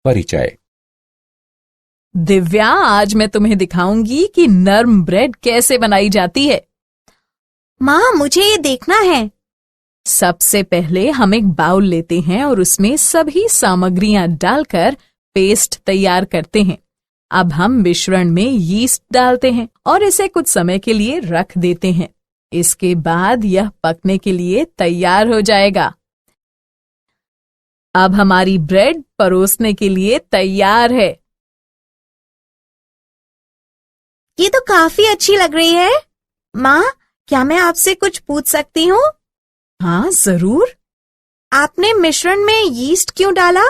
परिचय। दिव्या, आज मैं तुम्हें दिखाऊंगी कि नर्म ब्रेड कैसे बनाई जाती है। माँ, मुझे ये देखना है। सबसे पहले हम एक बाउल लेते हैं और उसमें सभी सामग्रियां डालकर पेस्ट तैयार करते हैं। अब हम मिश्रण में यीस्ट डालते हैं और इसे कुछ समय के लिए रख देते हैं। इसके बाद यह पकने के लिए तैयार हो जाएगा। अब हमारी ब्रेड परोसने के लिए तैयार है। ये तो काफी अच्छी लग रही है। माँ, क्या मैं आपसे कुछ पूछ सकती हूँ? हाँ, जरूर। आपने मिश्रण में यीस्ट क्यों डाला?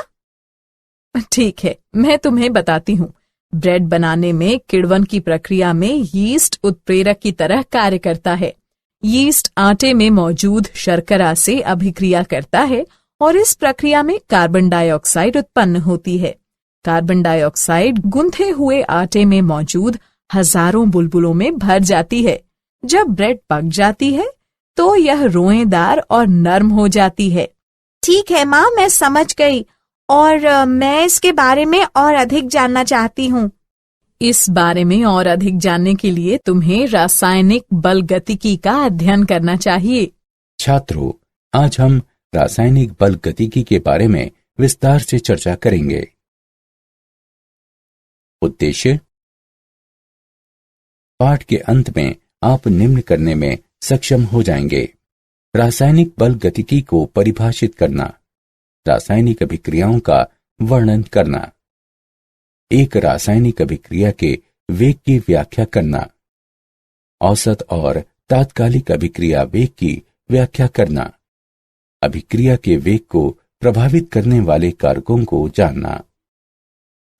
ठीक है, मैं तुम्हें बताती हूँ। ब्रेड बनाने में किण्वन की प्रक्रिया में यीस्ट उत्प्रेरक की तरह कार्य करता है। यीस्ट आटे में मौजूद शर्करा से अभिक्रिया करता है और इस प्रक्रिया में कार्बन डाइऑक्साइड उत्पन्न होती है। कार्बन डाइऑक्साइड गुंथे हुए आटे में मौजूद हजारों बुलबुलों में भर जाती है। जब ब्रेड पक जाती है तो यह रोएदार और नर्म हो जाती है। ठीक है माँ, मैं समझ गई और मैं इसके बारे में और अधिक जानना चाहती हूँ। इस बारे में और अधिक जानने के लिए तुम्हें रासायनिक बलगतिकी का अध्ययन करना चाहिए। छात्रों, आज हम रासायनिक बलगतिकी के बारे में विस्तार से चर्चा करेंगे। उद्देश्य: पाठ के अंत में आप निम्न करने में सक्षम हो जाएंगे। रासायनिक बलगतिकी को परिभाषित करना, रासायनिक अभिक्रियाओं का वर्णन करना, एक रासायनिक अभिक्रिया के वेग की व्याख्या करना, औसत और तात्कालिक अभिक्रिया वेग की व्याख्या करना, अभिक्रिया के वेग को प्रभावित करने वाले कारकों को जानना,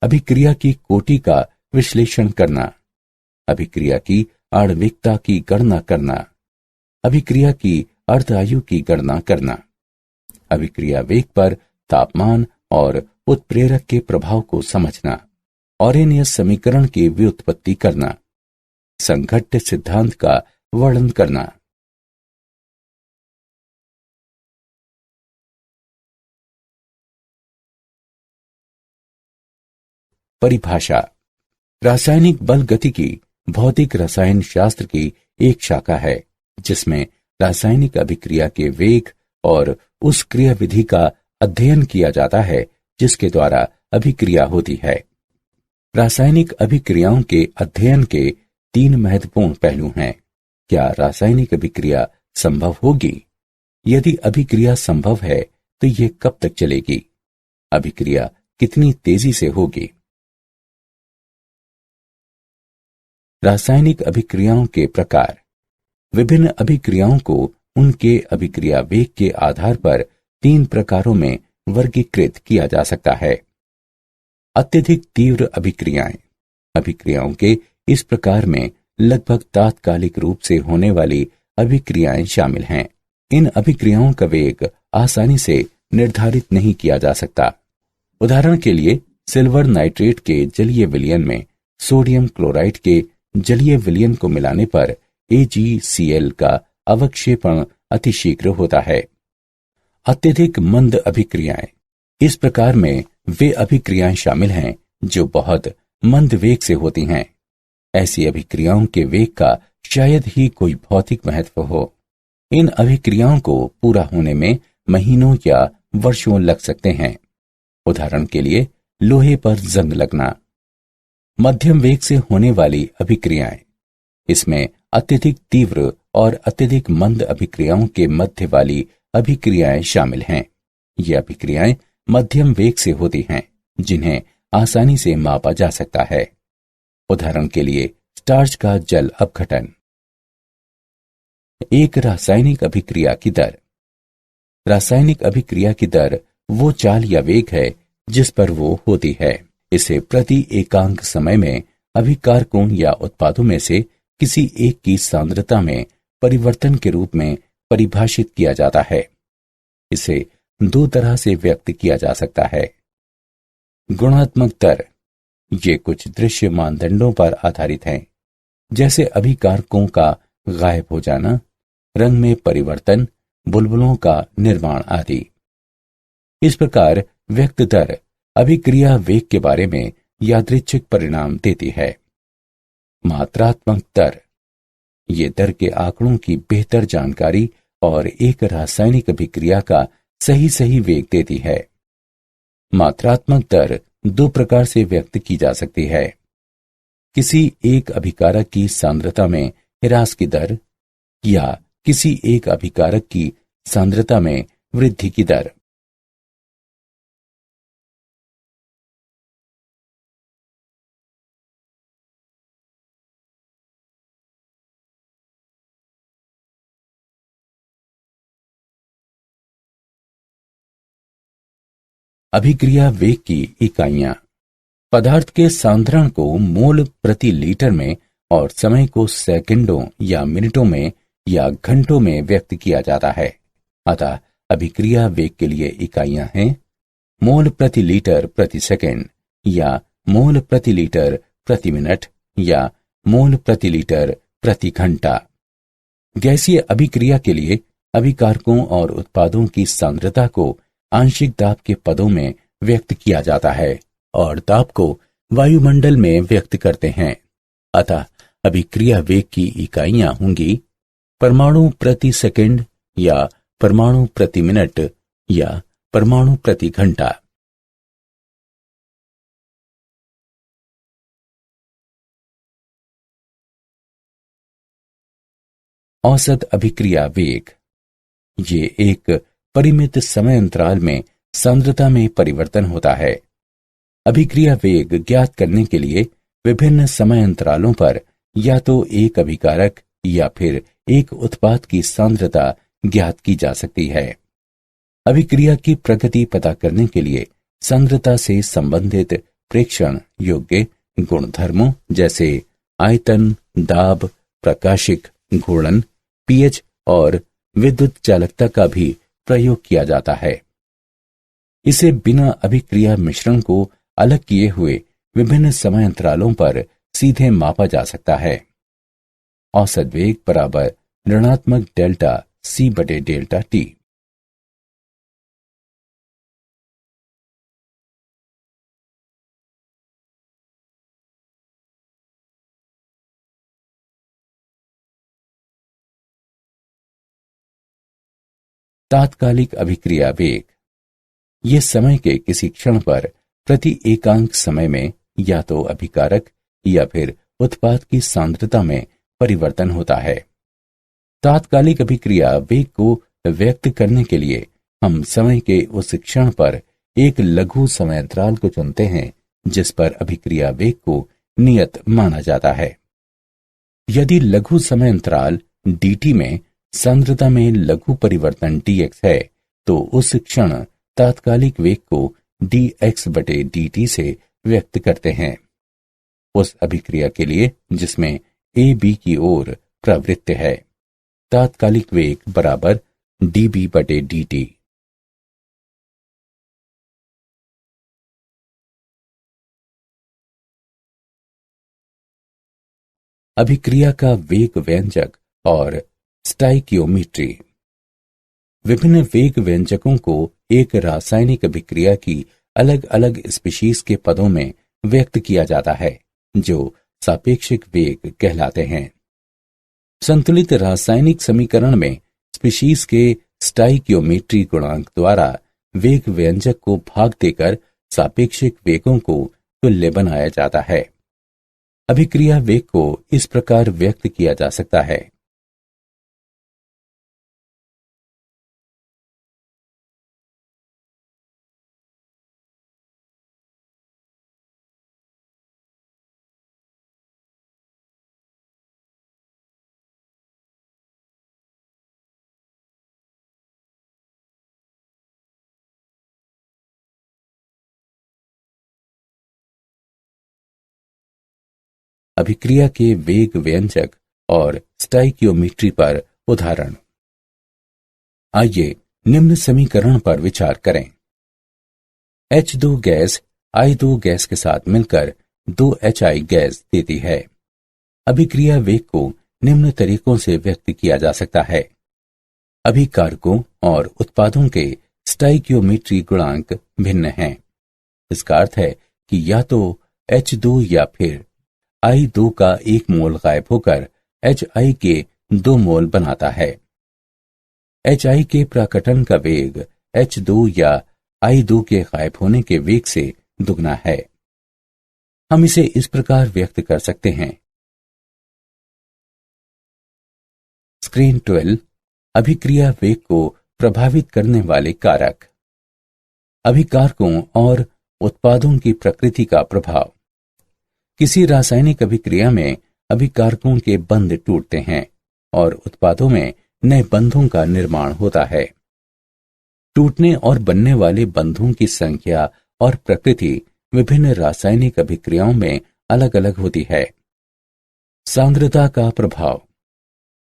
अभिक्रिया की कोटि का विश्लेषण करना, अभिक्रिया की आणविकता की गणना करना, अभिक्रिया की अर्धायु की गणना करना, अभिक्रिया वेग पर तापमान और उत्प्रेरक के प्रभाव को समझना, ऑरेनियस समीकरण की व्युत्पत्ति करना, संघट्ट सिद्धांत का वर्णन करना। परिभाषा: रासायनिक बलगतिकी भौतिक रसायन शास्त्र की एक शाखा है जिसमें रासायनिक अभिक्रिया के वेग और उस क्रियाविधि का अध्ययन किया जाता है जिसके द्वारा अभिक्रिया होती है। रासायनिक अभिक्रियाओं के अध्ययन के 3 महत्वपूर्ण पहलू हैं। क्या रासायनिक अभिक्रिया संभव होगी? यदि अभिक्रिया संभव है तो यह कब तक चलेगी? अभिक्रिया कितनी तेजी से होगी? रासायनिक अभिक्रियाओं के प्रकार: विभिन्न अभिक्रियाओं को उनके अभिक्रिया वेग के आधार पर 3 प्रकारों में वर्गीकृत किया जा सकता है। अत्यधिक तीव्र अभिक्रियाएं: अभिक्रियाओं के इस प्रकार में लगभग तात्कालिक रूप से होने वाली अभिक्रियाएं शामिल हैं। इन अभिक्रियाओं का वेग आसानी से निर्धारित नहीं किया जा सकता। उदाहरण के लिए, सिल्वर नाइट्रेट के जलीय विलयन में सोडियम क्लोराइड के जलीय विलयन को मिलाने पर AgCl का अवक्षेपण अतिशीघ्र होता है। अत्यधिक मंद अभिक्रियाएं: इस प्रकार में वे अभिक्रियाएं शामिल हैं जो बहुत मंद वेग से होती हैं। ऐसी अभिक्रियाओं के वेग का शायद ही कोई भौतिक महत्व हो। इन अभिक्रियाओं को पूरा होने में महीनों या वर्षों लग सकते हैं। उदाहरण के लिए, लोहे पर जंग लगना। मध्यम वेग से होने वाली अभिक्रियाएं: इसमें अत्यधिक तीव्र और अत्यधिक मंद अभिक्रियाओं के मध्य वाली अभिक्रियाएं शामिल हैं। ये अभिक्रियाएं मध्यम वेग से होती हैं जिन्हें आसानी से मापा जा सकता है। उदाहरण के लिए, स्टार्च का जल अपघटन। एक रासायनिक अभिक्रिया की दर: रासायनिक अभिक्रिया की दर वो चाल या वेग है जिस पर वो होती है। इसे प्रति एकांक समय में अभिकारकों या उत्पादों में से किसी एक की सांद्रता में परिवर्तन के रूप में परिभाषित किया जाता है। इसे 2 तरह से व्यक्त किया जा सकता है। गुणात्मक दर: ये कुछ दृश्य मानदंडों पर आधारित हैं, जैसे अभिकारकों का गायब हो जाना, रंग में परिवर्तन, बुलबुलों का निर्माण आदि। इस प्रकार व्यक्त दर अभिक्रिया वेग के बारे में यादृच्छिक परिणाम देती है। मात्रात्मक दर, ये दर के आंकड़ों की बेहतर जानकारी और एक रासायनिक अभिक्रिया का सही वेग देती है। मात्रात्मक दर दो प्रकार से व्यक्त की जा सकती है। किसी एक अभिकारक की सांद्रता में ह्रास की दर या किसी एक अभिकारक की सांद्रता में वृद्धि की दर। अभिक्रिया वेग की इकाइयां पदार्थ के सांद्रण को मोल प्रति लीटर में और समय को सेकंडों या मिनटों में या घंटों में व्यक्त किया जाता है। अतः अभिक्रिया वेग के लिए इकाइयां हैं मोल प्रति लीटर प्रति सेकंड या मोल प्रति लीटर प्रति मिनट या मोल प्रति लीटर प्रति घंटा। गैसीय अभिक्रिया के लिए अभिकारकों और उत्पादों की सांद्रता को आंशिक दाब के पदों में व्यक्त किया जाता है और दाब को वायुमंडल में व्यक्त करते हैं। अतः अभिक्रिया वेग की इकाइयां होंगी परमाणु प्रति सेकंड या परमाणु प्रति मिनट या परमाणु प्रति घंटा। औसत अभिक्रिया वेग, ये एक परिमित समय अंतराल में सांद्रता में परिवर्तन होता है। अभिक्रिया वेग ज्ञात करने के लिए विभिन्न समय अंतरालों पर या तो एक अभिकारक या फिर एक उत्पाद की सांद्रता ज्ञात की जा सकती है। अभिक्रिया की प्रगति पता करने के लिए सांद्रता से संबंधित प्रेक्षण योग्य गुणधर्मों जैसे आयतन, दाब, प्रकाशिक घूर्णन, पीएच और विद्युत चालकता का भी प्रयोग किया जाता है। इसे बिना अभिक्रिया मिश्रण को अलग किए हुए विभिन्न समय अंतरालों पर सीधे मापा जा सकता है। औसत वेग बराबर ऋणात्मक डेल्टा C बटे डेल्टा T। तात्कालिक अभिक्रिया वेग, ये समय के किसी क्षण पर प्रति एकांक समय में या तो अभिकारक या फिर उत्पाद की सांद्रता में परिवर्तन होता है। तात्कालिक अभिक्रिया वेग को व्यक्त करने के लिए हम समय के उस क्षण पर एक लघु समय अंतराल को चुनते हैं जिस पर अभिक्रिया वेग को नियत माना जाता है। यदि लघु समय अंतराल dt में सांद्रता में लघु परिवर्तन dx है तो उस क्षण तात्कालिक वेग को dx बटे dt से व्यक्त करते हैं। उस अभिक्रिया के लिए जिसमें a b की ओर प्रवृत्त है, तात्कालिक वेग बराबर db बटे dt। अभिक्रिया का वेग व्यंजक और स्टाइकियोमीट्री। विभिन्न वेग व्यंजकों को एक रासायनिक अभिक्रिया की अलग अलग स्पीशीज के पदों में व्यक्त किया जाता है जो सापेक्षिक वेग कहलाते हैं। संतुलित रासायनिक समीकरण में स्पीशीज के स्टाइकियोमेट्री गुणांक द्वारा वेग व्यंजक को भाग देकर सापेक्षिक वेगों को तुल्य बनाया जाता है। अभिक्रिया वेग को इस प्रकार व्यक्त किया जा सकता है। अभिक्रिया के वेग व्यंजक और स्टाइकियोमेट्री पर उदाहरण। आइए निम्न समीकरण पर विचार करें। H2 गैस I2 गैस के साथ मिलकर 2HI गैस देती है। अभिक्रिया वेग को निम्न तरीकों से व्यक्त किया जा सकता है। अभिकारकों और उत्पादों के स्टाइकियोमेट्री गुणांक भिन्न हैं। इसका अर्थ है कि या तो H2 या फिर I2 का एक मोल गायब होकर HI के 2 मोल बनाता है। HI के प्रकटन का वेग H2 या I2 के गायब होने के वेग से दुगना है। हम इसे इस प्रकार व्यक्त कर सकते हैं। स्क्रीन 12 अभिक्रिया वेग को प्रभावित करने वाले कारक। अभिकारकों और उत्पादों की प्रकृति का प्रभाव। किसी रासायनिक अभिक्रिया में अभिकारकों के बंध टूटते हैं और उत्पादों में नए बंधों का निर्माण होता है। टूटने और बनने वाले बंधों की संख्या और प्रकृति विभिन्न रासायनिक अभिक्रियाओं में अलग अलग होती है। सांद्रता का प्रभाव।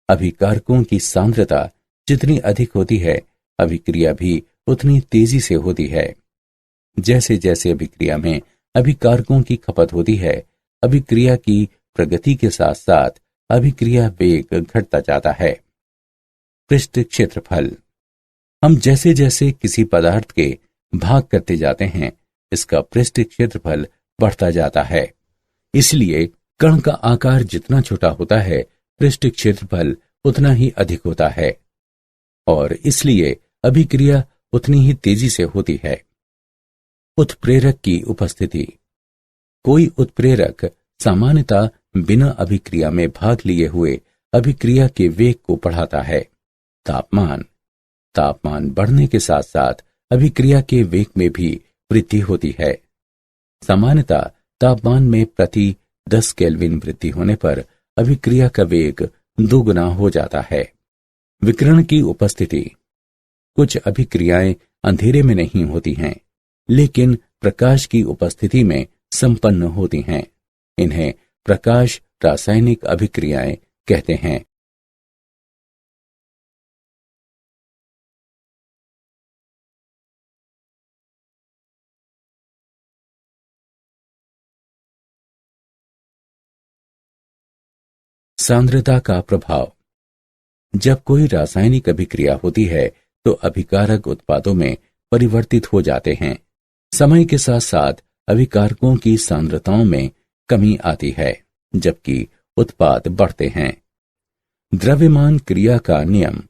अभिकारकों की सांद्रता जितनी अधिक होती है, अभिक्रिया भी उतनी तेजी से होती है। जैसे जैसे अभिक्रिया में अभिकारकों की खपत होती है, अभिक्रिया की प्रगति के साथ साथ अभिक्रिया वेग घटता जाता है। पृष्ठ क्षेत्रफल। हम जैसे जैसे किसी पदार्थ के भाग करते जाते हैं, इसका पृष्ठ क्षेत्रफल बढ़ता जाता है। इसलिए कण का आकार जितना छोटा होता है, पृष्ठ क्षेत्रफल उतना ही अधिक होता है और इसलिए अभिक्रिया उतनी ही तेजी से होती है। उत्प्रेरक की उपस्थिति। कोई उत्प्रेरक सामान्यतः बिना अभिक्रिया में भाग लिए हुए अभिक्रिया के वेग को बढ़ाता है। तापमान बढ़ने के साथ साथ अभिक्रिया के वेग में भी वृद्धि होती है। सामान्यतः तापमान में प्रति 10 केल्विन वृद्धि होने पर अभिक्रिया का वेग 2 गुना हो जाता है। विकिरण की उपस्थिति। कुछ अभिक्रियाएं अंधेरे में नहीं होती हैं, लेकिन प्रकाश की उपस्थिति में संपन्न होती हैं। इन्हें प्रकाश रासायनिक अभिक्रियाएं कहते हैं। सांद्रता का प्रभाव। जब कोई रासायनिक अभिक्रिया होती है तो अभिकारक उत्पादों में परिवर्तित हो जाते हैं। समय के साथ साथ अभिकारकों की सांद्रताओं में कमी आती है, जबकि उत्पाद बढ़ते हैं। द्रव्यमान क्रिया का नियम।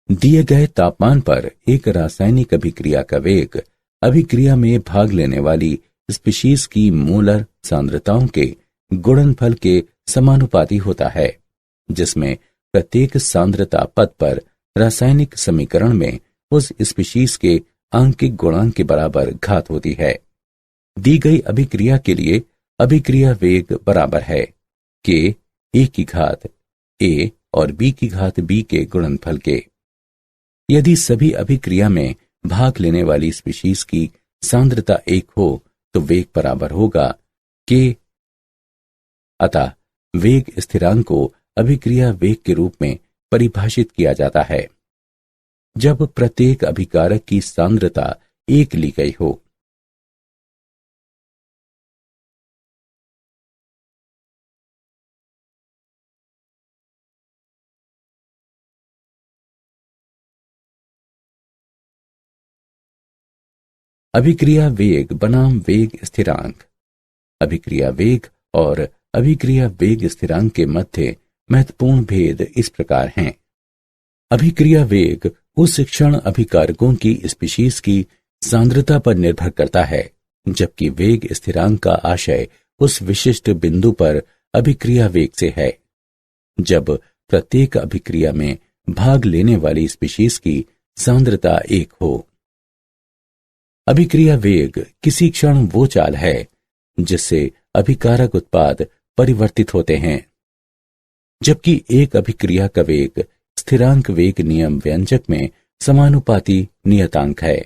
दिए गए तापमान पर एक रासायनिक अभिक्रिया का वेग अभिक्रिया में भाग लेने वाली स्पीशीज की मोलर सांद्रताओं के गुणनफल के समानुपाती होता है, जिसमें प्रत्येक सांद्रता पद पर रासायनिक समीकरण में उस स्पीशीज के आंकिक गुणांक के बराबर घात होती है। दी गई अभिक्रिया के लिए अभिक्रिया वेग बराबर है k a की घात a और b की घात b के गुणनफल के। यदि सभी अभिक्रिया में भाग लेने वाली स्पीशीज की सांद्रता 1 हो तो वेग बराबर होगा k। अतः वेग स्थिरांक को अभिक्रिया वेग के रूप में परिभाषित किया जाता है जब प्रत्येक अभिकारक की सांद्रता 1 ली गई हो। अभिक्रिया वेग बनाम वेग स्थिरांक। अभिक्रिया वेग और अभिक्रिया वेग स्थिरांक के मध्य महत्वपूर्ण भेद इस प्रकार हैं। अभिक्रिया वेग उस क्षण अभिकारकों की स्पीशीज की सांद्रता पर निर्भर करता है, जबकि वेग स्थिरांक का आशय उस विशिष्ट बिंदु पर अभिक्रिया वेग से है जब प्रत्येक अभिक्रिया में भाग लेने वाली स्पीशीज की सांद्रता 1 हो। अभिक्रिया वेग किसी क्षण वो चाल है जिससे अभिकारक उत्पाद परिवर्तित होते हैं, जबकि एक अभिक्रिया का वेग स्थिरांक वेग नियम व्यंजक में समानुपाती नियतांक है।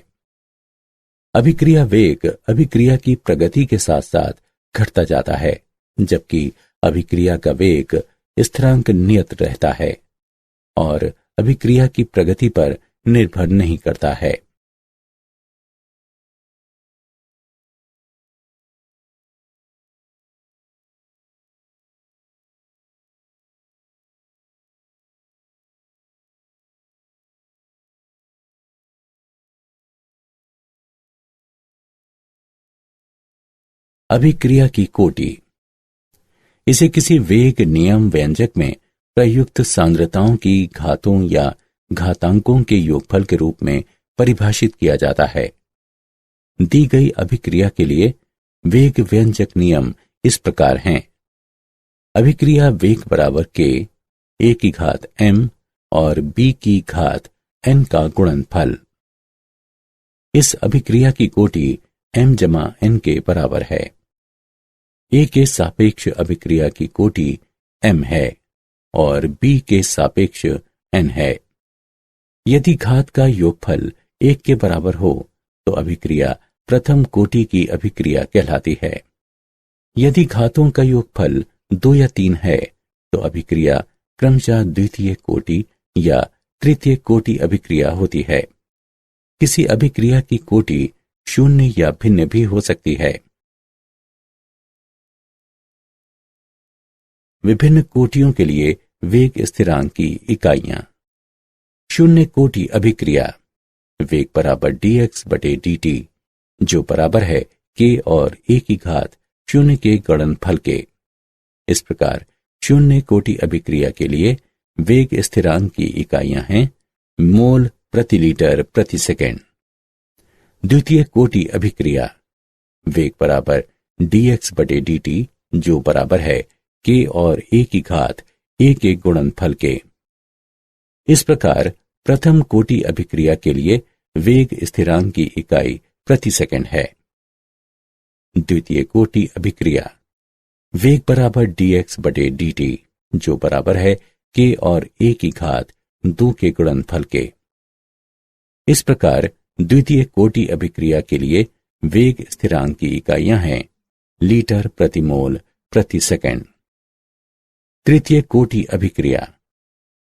अभिक्रिया वेग अभिक्रिया की प्रगति के साथ साथ घटता जाता है, जबकि अभिक्रिया का वेग स्थिरांक नियत रहता है और अभिक्रिया की प्रगति पर निर्भर नहीं करता है। अभिक्रिया की कोटि। इसे किसी वेग नियम व्यंजक में प्रयुक्त सांद्रताओं की घातों या घातांकों के योगफल के रूप में परिभाषित किया जाता है। दी गई अभिक्रिया के लिए वेग व्यंजक नियम इस प्रकार हैं। अभिक्रिया वेग बराबर के ए की घात m और b की घात n का गुणनफल। इस अभिक्रिया की कोटि m जमा n के बराबर है। a के सापेक्ष अभिक्रिया की कोटि m है और b के सापेक्ष n है। यदि घात का योगफल 1 के बराबर हो तो अभिक्रिया प्रथम कोटि की अभिक्रिया कहलाती है। यदि घातों का योगफल 2 या 3 है तो अभिक्रिया क्रमशः द्वितीय कोटि या तृतीय कोटि अभिक्रिया होती है। किसी अभिक्रिया की कोटि शून्य या भिन्न भी हो सकती है। विभिन्न कोटियों के लिए वेग स्थिरांक की इकाइयां। शून्य कोटि अभिक्रिया वेग बराबर dx बटे dt, जो बराबर है k और a की घात शून्य के गुणनफल के। इस प्रकार शून्य कोटि अभिक्रिया के लिए वेग स्थिरांक की इकाइयां हैं मोल प्रति लीटर प्रति सेकंड। द्वितीय कोटि अभिक्रिया वेग बराबर dx बटे dt, जो बराबर है k और a की घात a के गुणनफल के। इस प्रकार प्रथम कोटि अभिक्रिया के लिए वेग स्थिरांक की इकाई प्रति सेकंड है। द्वितीय कोटि अभिक्रिया वेग बराबर dx बटे dt, जो बराबर है k और a की घात 2 के गुणनफल के। इस प्रकार द्वितीय कोटि अभिक्रिया के लिए वेग स्थिरांक की इकाइयां हैं लीटर प्रति मोल प्रति सेकंड। तृतीय कोटि अभिक्रिया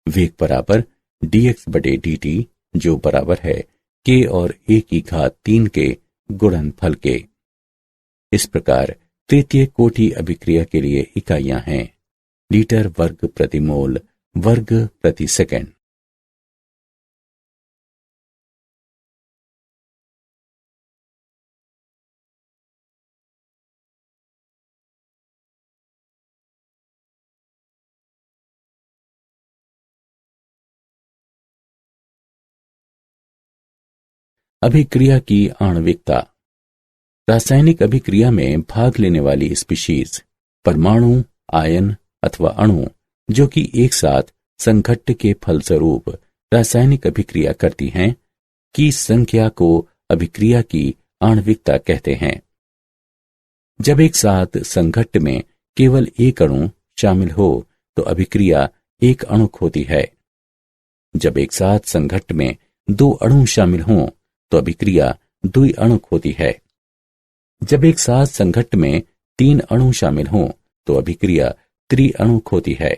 वेग बराबर dx बटे dt, जो बराबर है k और a की घात 3 के गुणनफल के। इस प्रकार तृतीय कोटि अभिक्रिया के लिए इकाइयां हैं लीटर वर्ग प्रति मोल वर्ग प्रति सेकंड। अभिक्रिया की आणविकता। रासायनिक अभिक्रिया में भाग लेने वाली स्पीशीज, परमाणु, आयन अथवा अणु जो कि एक साथ संघट्ट के फलस्वरूप रासायनिक अभिक्रिया करती हैं, की संख्या को अभिक्रिया की आणविकता कहते हैं। जब एक साथ संघट्ट में केवल एक अणु शामिल हो तो अभिक्रिया एक अणुक होती है। जब एक साथ संघट्ट में 2 अणु शामिल हों तो अभिक्रिया द्विअणुक होती है। जब एक साथ संघट्ट में 3 अणु शामिल हों तो अभिक्रिया त्रिअणुक होती है।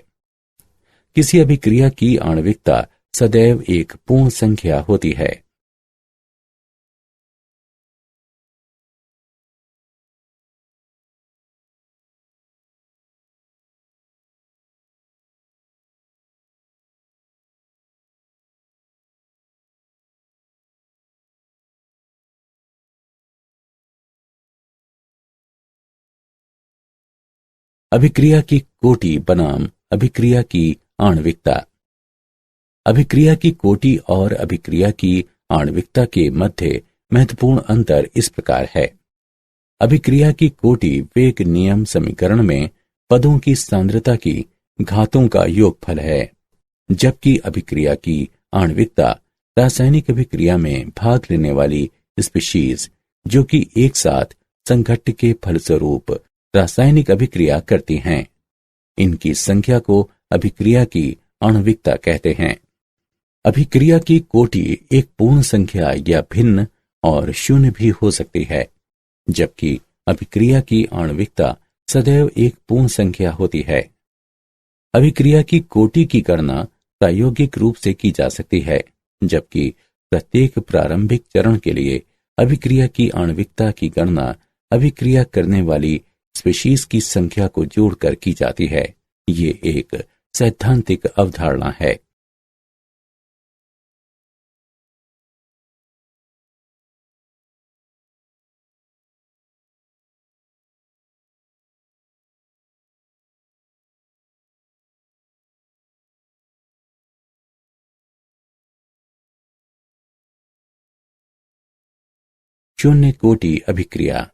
किसी अभिक्रिया की आणविकता सदैव एक पूर्ण संख्या होती है। अभिक्रिया की कोटि बनाम अभिक्रिया की आणविकता। अभिक्रिया की कोटि और अभिक्रिया की आणविकता के मध्य महत्वपूर्ण अंतर इस प्रकार है। अभिक्रिया की कोटि वेग नियम समीकरण में पदों की सांद्रता की घातों का योगफल है, जबकि अभिक्रिया की आणविकता रासायनिक अभिक्रिया में भाग लेने वाली स्पीशीज जो कि एक साथ संघट्ट के फलस्वरूप रासायनिक अभिक्रिया करती हैं, इनकी संख्या को अभिक्रिया की आणविकता कहते हैं। अभिक्रिया की कोटि एक पूर्ण संख्या या भिन्न और शून्य भी हो सकती है, जबकि अभिक्रिया की आणविकता सदैव एक पूर्ण संख्या होती है। अभिक्रिया की कोटि की गणना प्रायोगिक रूप से की जा सकती है, जबकि प्रत्येक प्रारंभिक चरण के लिए अभिक्रिया की आणविकता की गणना अभिक्रिया करने वाली स्पीशीज की संख्या को जोड़कर की जाती है। ये एक सैद्धांतिक अवधारणा है। शून्य कोटि अभिक्रिया।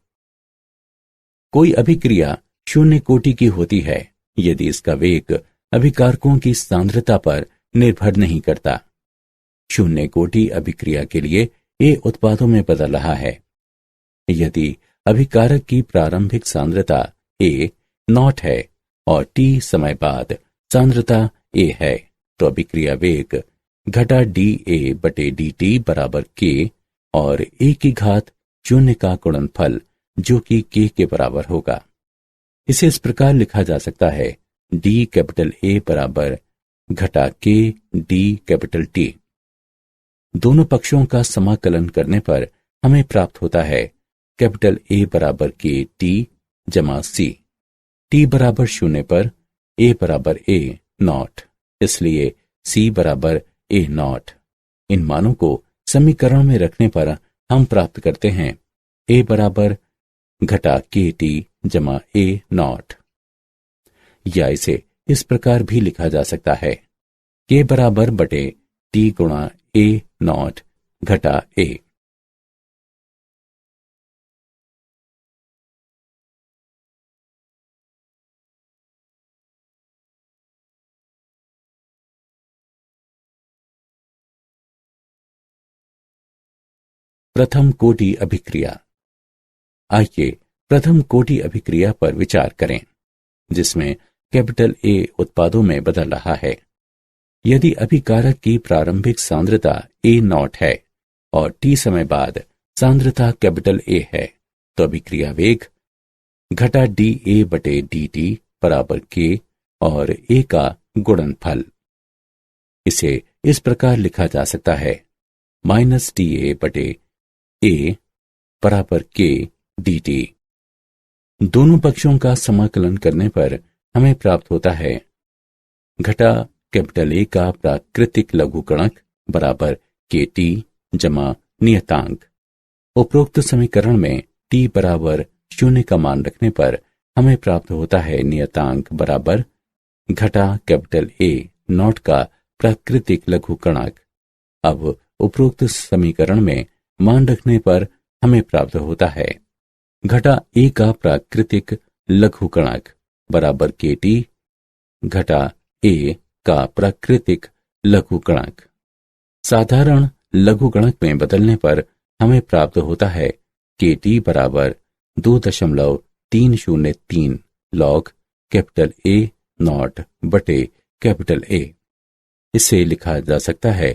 कोई अभिक्रिया शून्य कोटि की होती है यदि इसका वेग अभिकारकों की सांद्रता पर निर्भर नहीं करता। शून्य कोटि अभिक्रिया के लिए ए उत्पादों में बदल रहा है। यदि अभिकारक की प्रारंभिक सांद्रता ए नॉट है और टी समय बाद सांद्रता ए है तो अभिक्रिया वेग घटा डी ए बटे डी टी बराबर के और ए की घात शून्य का गुणनफल जो कि के बराबर होगा। इसे इस प्रकार लिखा जा सकता है डी कैपिटल ए बराबर घटा के डी कैपिटल टी। दोनों पक्षों का समाकलन करने पर हमें प्राप्त होता है कैपिटल ए बराबर के टी जमा सी। टी बराबर शून्य पर ए बराबर ए नॉट, इसलिए सी बराबर ए नॉट। इन मानों को समीकरण में रखने पर हम प्राप्त करते हैं ए बराबर घटा के टी जमा ए नॉट। या इसे इस प्रकार भी लिखा जा सकता है के बराबर बटे टी गुणा ए नॉट घटा ए। प्रथम कोटि अभिक्रिया। आइए प्रथम कोटि अभिक्रिया पर विचार करें जिसमें कैपिटल ए उत्पादों में बदल रहा है। यदि अभिकारक की प्रारंभिक सांद्रता ए नॉट है और टी समय बाद सांद्रता कैपिटल ए है तो अभिक्रिया वेग घटा डी ए बटे डी टी बराबर के और ए का गुणनफल। इसे इस प्रकार लिखा जा सकता है माइनस टी ए बटे ए बराबर के डी टी। दोनों पक्षों का समाकलन करने पर हमें प्राप्त होता है घटा कैपिटल ए का प्राकृतिक लघुगणक बराबर के टी जमा नियतांक। उपरोक्त समीकरण में टी बराबर शून्य का मान रखने पर हमें प्राप्त होता है नियतांक बराबर घटा कैपिटल ए नॉट का प्राकृतिक लघुगणक। अब उपरोक्त समीकरण में मान रखने पर हमें प्राप्त होता है घटा ए का प्राकृतिक लघुगणक बराबर के टी घटा ए का प्राकृतिक लघुगणक। साधारण लघुगणक में बदलने पर हमें प्राप्त होता है के टी बराबर 2.303 लॉग कैपिटल ए नॉट बटे कैपिटल ए। इसे लिखा जा सकता है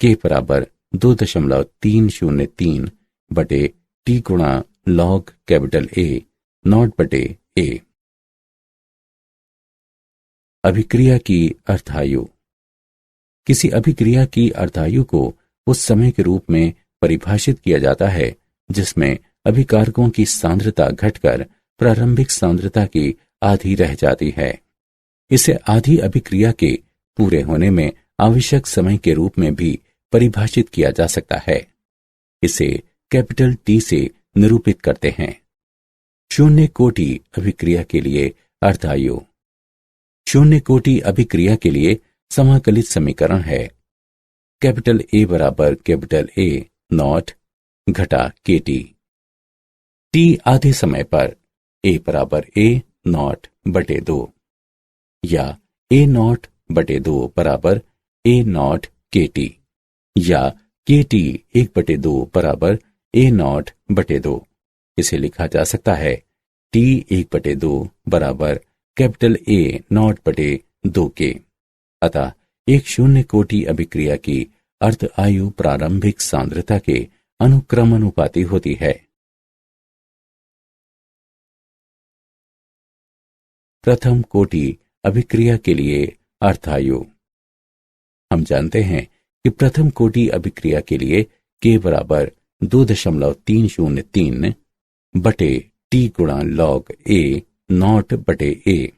के बराबर 2.303 बटे टी गुणा लॉग कैपिटल ए नॉट बटे ए। अभिक्रिया की अर्धायु। किसी अभिक्रिया की अर्धायु को उस समय के रूप में परिभाषित किया जाता है जिसमें अभिकारकों की सांद्रता घटकर प्रारंभिक सांद्रता की आधी रह जाती है। इसे आधी अभिक्रिया के पूरे होने में आवश्यक समय के रूप में भी परिभाषित किया जा सकता है। इसे कैपिटल टी से निरूपित करते हैं। शून्य कोटि अभिक्रिया के लिए अर्धायु। शून्य कोटि अभिक्रिया के लिए समाकलित समीकरण है कैपिटल ए बराबर कैपिटल ए नॉट घटा के टी। टी आधे समय पर ए बराबर ए नॉट बटे 2 या ए नॉट बटे 2 बराबर ए नॉट के टी या के टी 1/2 बराबर ए नॉट बटे 2। इसे लिखा जा सकता है टी 1/2 बराबर कैपिटल ए नॉट बटे 2 के। अतः एक शून्य कोटि अभिक्रिया की अर्ध आयु प्रारंभिक सांद्रता के अनुक्रमानुपाती होती है। प्रथम कोटि अभिक्रिया के लिए अर्धायु। हम जानते हैं कि प्रथम कोटि अभिक्रिया के लिए के बराबर 2.303 बटे टी गुणा लॉग ए नॉट बटे ए।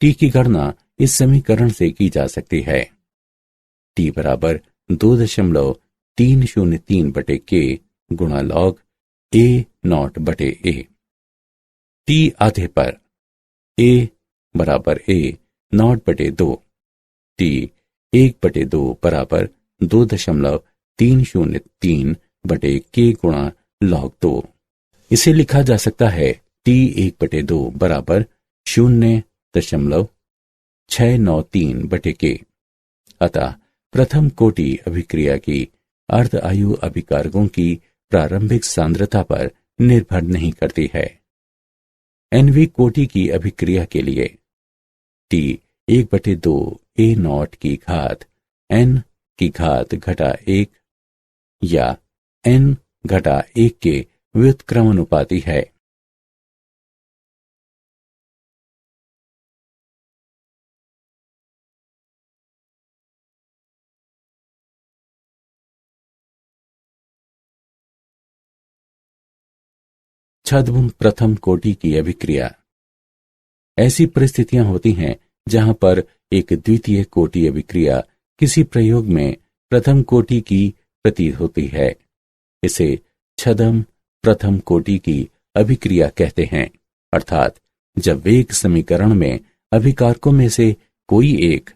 टी की गणना इस समीकरण से की जा सकती है टी बराबर 2.303 बटे के गुणा लॉग ए नॉट बटे ए। टी आधे पर ए बराबर ए नॉट बटे 2। टी 1/2 बराबर 2.303 बटे के गुणा log 2। इसे लिखा जा सकता है T1/2 बराबर 0.693/K। अतः प्रथम कोटि अभिक्रिया की अर्ध आयु अभिकारकों की प्रारंभिक सांद्रता पर निर्भर नहीं करती है। nवी कोटि की अभिक्रिया के लिए T1/2 A0 की घात n की घात घटा 1 या n घटा 1 के व्युत्क्रमानुपाती है। छद्म प्रथम कोटि की अभिक्रिया। ऐसी परिस्थितियां होती हैं जहां पर एक द्वितीय कोटि अभिक्रिया किसी प्रयोग में प्रथम कोटि की प्रतीत होती है। इसे छद्म प्रथम कोटि की अभिक्रिया कहते हैं, अर्थात जब वेग समीकरण में अभिकारकों में से कोई एक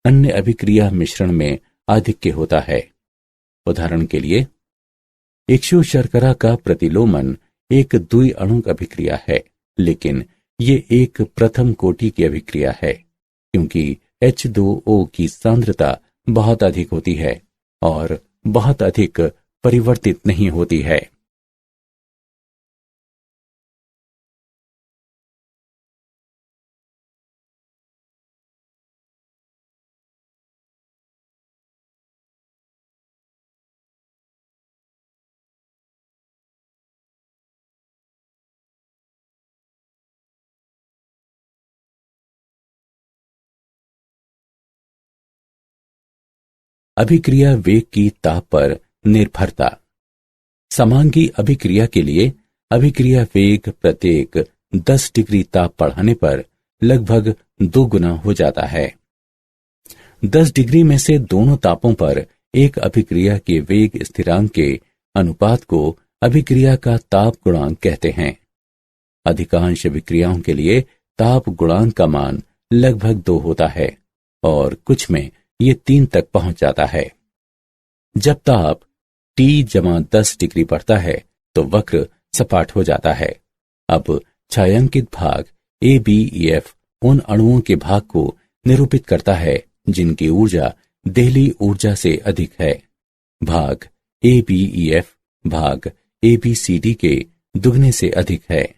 अन्य अभिक्रिया मिश्रण में आधिक्य होता है। उदाहरण के लिए, इक्षु शर्करा का प्रतिलोमन एक द्विअणुक अभिक्रिया है, लेकिन ये एक प्रथम कोटि की अभिक्रिया है क्योंकि H2O की सांद्रता बहुत अधिक होती है और बहुत अधिक परिवर्तित नहीं होती है। अभिक्रिया वेग की ताप पर निर्भरता। समांगी अभिक्रिया के लिए अभिक्रिया वेग प्रत्येक 10 डिग्री ताप बढ़ाने पर लगभग 2 गुना हो जाता है। 10 डिग्री में से दोनों तापों पर एक अभिक्रिया के वेग स्थिरांक के अनुपात को अभिक्रिया का ताप गुणांक कहते हैं। अधिकांश अभिक्रियाओं के लिए ताप गुणांक का मान लगभग 2 होता है और कुछ में ये 3 तक पहुंच जाता है। जब ताप T-10 डिग्री बढ़ता है तो वक्र सपाट हो जाता है। अब छायांकित भाग ABEF उन अणुओं के भाग को निरूपित करता है जिनकी ऊर्जा देहली ऊर्जा से अधिक है। भाग ABEF भाग ABCD के दुगने से अधिक है।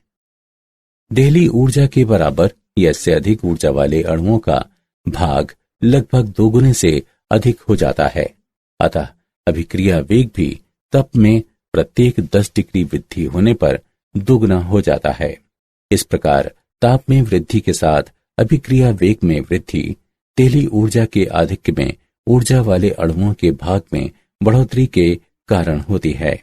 देहली ऊर्जा के बराबर या इससे अधिक ऊर्जा वाले अणुओं का भाग लगभग 2 गुने से अधिक हो जाता है। अतः अभिक्रिया वेग भी तप में प्रत्येक 10 डिग्री वृद्धि होने पर 2 गुना हो जाता है। इस प्रकार ताप में वृद्धि के साथ अभिक्रिया वेग में वृद्धि देहली ऊर्जा के आधिक्य में ऊर्जा वाले अणुओं के भाग में बढ़ोतरी के कारण होती है।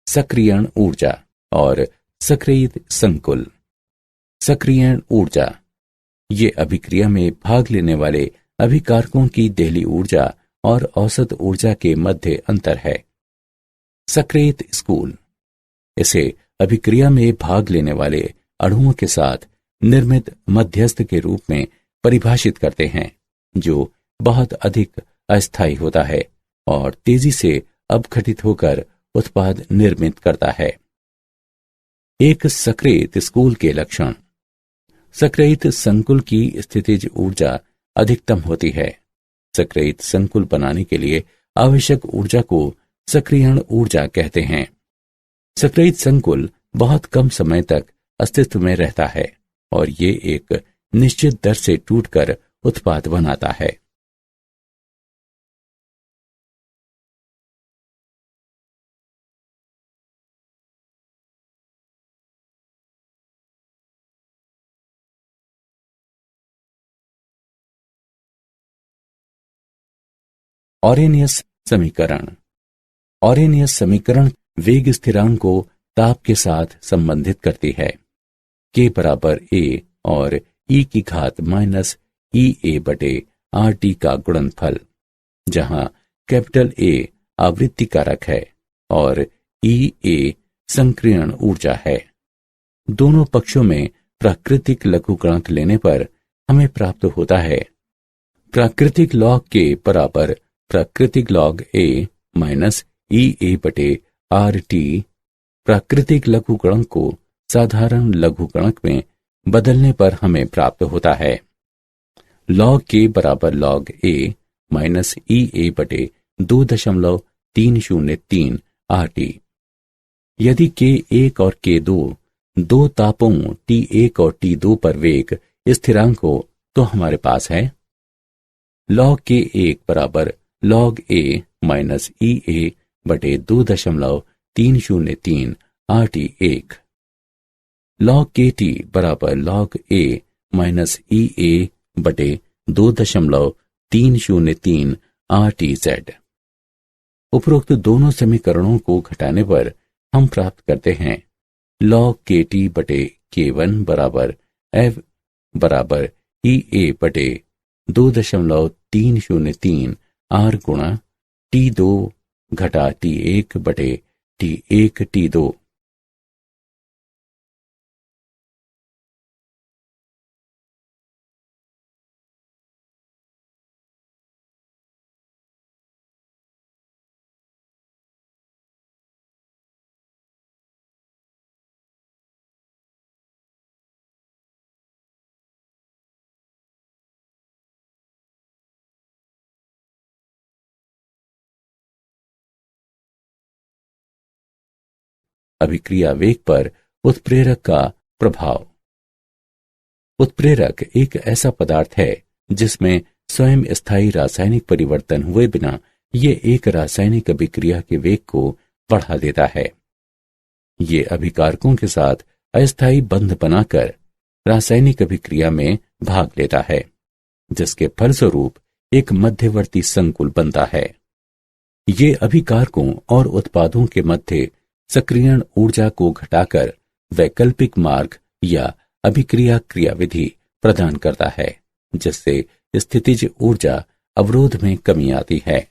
सक्रियण ऊर्जा और सक्रियित संकुल। सक्रियण ऊर्जा ये अभिक्रिया में भाग लेने वाले अभिकारकों की देहली ऊर्जा और औसत ऊर्जा के मध्य अंतर है। सक्रियित स्कूल इसे अभिक्रिया में भाग लेने वाले अणुओं के साथ निर्मित मध्यस्थ के रूप में परिभाषित करते हैं, जो बहुत अधिक अस्थायी होता है और तेजी से अपघटित होकर उत्पाद निर्मित करता है। एक सक्रियित स्कूल के लक्षण। सक्रियित संकुल की स्थितिज ऊर्जा अधिकतम होती है। सक्रियित संकुल बनाने के लिए आवश्यक ऊर्जा को सक्रियण ऊर्जा कहते हैं। सक्रियित संकुल बहुत कम समय तक अस्तित्व में रहता है और ये एक निश्चित दर से टूटकर उत्पाद बनाता है। ऑरेनियस समीकरण। ऑरेनियस समीकरण वेग स्थिरांक को ताप के साथ संबंधित करती है। K बराबर A और E की घात माइनस EA/RT का गुणनफल, जहां कैपिटल A आवृत्ति कारक है और EA संक्रियण ऊर्जा है। दोनों पक्षों में प्राकृतिक लघुगणक लेने पर हमें प्राप्त होता है प्राकृतिक लॉग के बराबर प्राकृतिक लॉग ए माइनस ई ए बटे आर टी। प्राकृतिक लघुगणक को साधारण लघुगणक में बदलने पर हमें प्राप्त होता है लॉग के बराबर लॉग ए माइनस ई ए बटे 2.303 आर टी। यदि K1 और K2 दो तापों T1 और T2 पर वेग स्थिरांक हो तो हमारे पास है log K1 बराबर log A माइनस ई ए बटे 2.303 RT1, log KT बराबर log A माइनस ई ए बटे 2.303 RTZ। उपरोक्त दोनों समीकरणों को घटाने पर हम प्राप्त करते हैं log KT बटे K1 बराबर F बराबर ई ए बटे 2.303 R गुणा T2 घटा T1 बटे T1 T2। अभिक्रिया वेग पर उत्प्रेरक का प्रभाव। उत्प्रेरक एक ऐसा पदार्थ है जिसमें स्वयं स्थायी रासायनिक परिवर्तन हुए बिना ये एक रासायनिक अभिक्रिया के वेग को बढ़ा देता है। ये अभिकारकों के साथ अस्थायी बंध बनाकर रासायनिक अभिक्रिया में भाग लेता है, जिसके फलस्वरूप एक मध्यवर्ती संकुल बनता है। ये अभिकारकों और उत्पादों के मध्य सक्रियण ऊर्जा को घटाकर वैकल्पिक मार्ग या अभिक्रिया क्रियाविधि प्रदान करता है, जिससे स्थितिज ऊर्जा अवरोध में कमी आती है।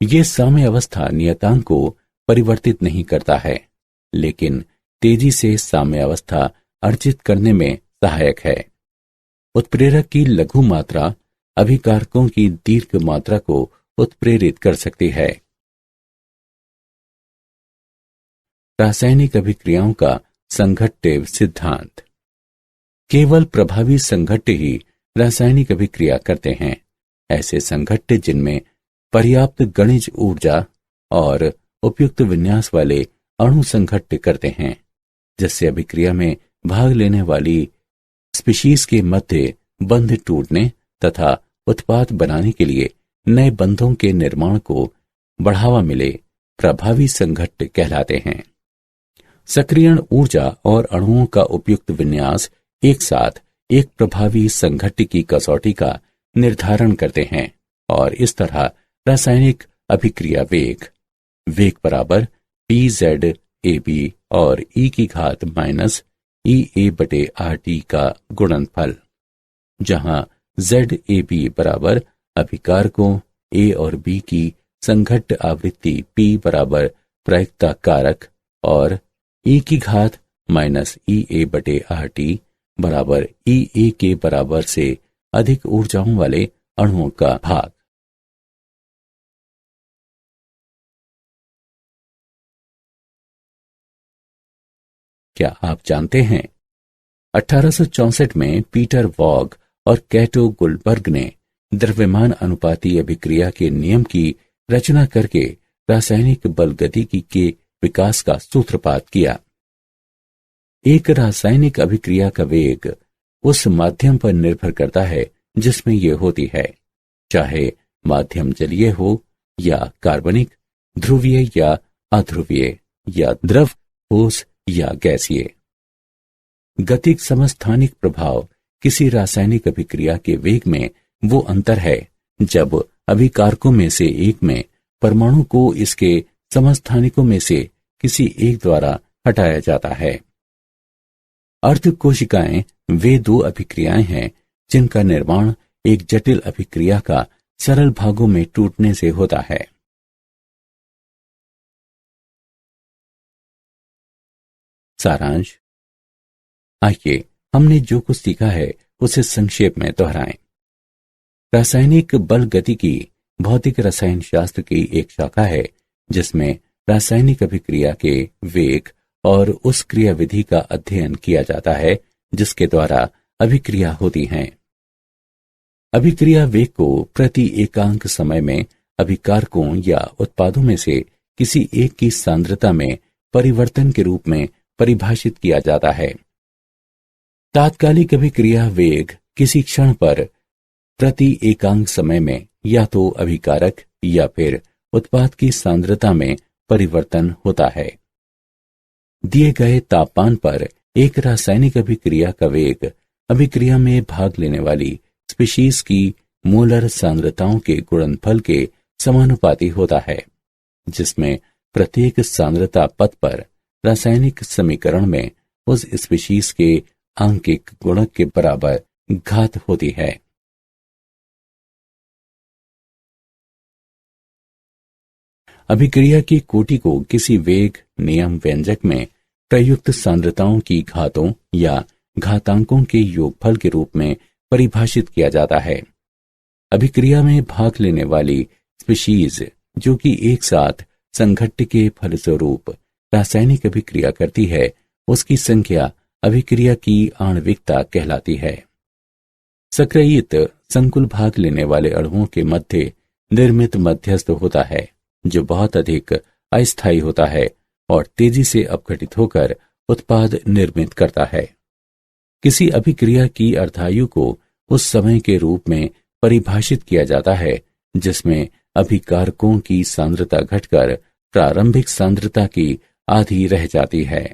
ये साम्यावस्था नियतांक को परिवर्तित नहीं करता है, लेकिन तेजी से साम्यावस्था अर्जित करने में सहायक है। उत्प्रेरक की लघु मात्रा अभिकारकों की दीर्घ मात्रा को उत्प्रेरित कर सकती है। रासायनिक अभिक्रियाओं का संघट्य सिद्धांत। केवल प्रभावी संघट्य ही रासायनिक अभिक्रिया करते हैं। ऐसे संघट्य जिनमें पर्याप्त गणिज ऊर्जा और उपयुक्त विन्यास वाले अणु संघट्य करते हैं, जिससे अभिक्रिया में भाग लेने वाली स्पीशीज के मध्य बंध टूटने तथा उत्पाद बनाने के लिए नए बंधों के निर्माण को बढ़ावा मिले, प्रभावी संघट्य कहलाते हैं। सक्रियण ऊर्जा और अणुओं का उपयुक्त विन्यास एक साथ एक प्रभावी संघट्य की कसौटी का निर्धारण करते हैं और इस तरह रासायनिक अभिक्रिया वेग बराबर PZ/AB और E की घात माइनस EA/RT का गुणनफल, जहां ZAB बराबर अभिकारकों A और B की संघट्य आवृत्ति P बराबर प्रायिकता कारक और E की घात माइनस EA/RT बराबर EA के बराबर से अधिक ऊर्जाओं वाले अणुओं का भाग। क्या आप जानते हैं 1864 में पीटर वॉग और कैटो गुलबर्ग ने द्रव्यमान अनुपाती अभिक्रिया के नियम की रचना करके रासायनिक बलगतिकी के विकास का सूत्रपात किया। एक रासायनिक अभिक्रिया का वेग उस माध्यम पर निर्भर करता है जिसमें यह होती है, चाहे माध्यम जलीय हो या कार्बनिक, ध्रुवीय या अध्रुवीय, या द्रव, ठोस या गैसीय। गतिक समस्थानिक प्रभाव किसी रासायनिक अभिक्रिया के वेग में वो अंतर है जब अभिकारकों में से एक में परमाणु को इसके समस्थानिकों में से किसी एक द्वारा हटाया जाता है। अर्धकोशिकाएं वे दो अभिक्रियाएं हैं जिनका निर्माण एक जटिल अभिक्रिया का सरल भागों में टूटने से होता है। सारांश। आइए हमने जो कुछ सीखा है उसे संक्षेप में दोहराएं। रासायनिक बल गतिकी भौतिक रसायन शास्त्र की एक शाखा है जिसमें रासायनिक अभिक्रिया के वेग और उस क्रियाविधि का अध्ययन किया जाता है जिसके द्वारा अभिक्रिया होती हैं। अभिक्रिया वेग को प्रति एकांक समय में अभिकारकों या उत्पादों में से किसी एक की सांद्रता में परिवर्तन के रूप में परिभाषित किया जाता है। तात्कालिक अभिक्रिया वेग किसी क्षण पर प्रति एकांक समय में या तो अभिकारक या फिर उत्पाद की सांद्रता में परिवर्तन होता है। दिए गए तापमान पर एक रासायनिक अभिक्रिया का वेग अभिक्रिया में भाग लेने वाली स्पीशीज की मोलर सांद्रताओं के गुणनफल के समानुपाती होता है, जिसमें प्रत्येक सांद्रता पद पर रासायनिक समीकरण में उस स्पीशीज के आंकिक गुणक के बराबर घात होती है। अभिक्रिया की कोटि को किसी वेग नियम व्यंजक में प्रयुक्त सांद्रताओं की घातों या घातांकों के योगफल के रूप में परिभाषित किया जाता है। अभिक्रिया में भाग लेने वाली स्पीशीज जो कि एक साथ संघट्ट के फलस्वरूप रासायनिक अभिक्रिया करती है, उसकी संख्या अभिक्रिया की आणविकता कहलाती है। सक्रियित संकुल भाग लेने वाले अणुओं के मध्य निर्मित मध्यस्थ होता है जो बहुत अधिक अस्थायी होता है और तेजी से अपघटित होकर उत्पाद निर्मित करता है। किसी अभिक्रिया की अर्धायु को उस समय के रूप में परिभाषित किया जाता है जिसमें अभिकारकों की सांद्रता घटकर प्रारंभिक सांद्रता की आधी रह जाती है।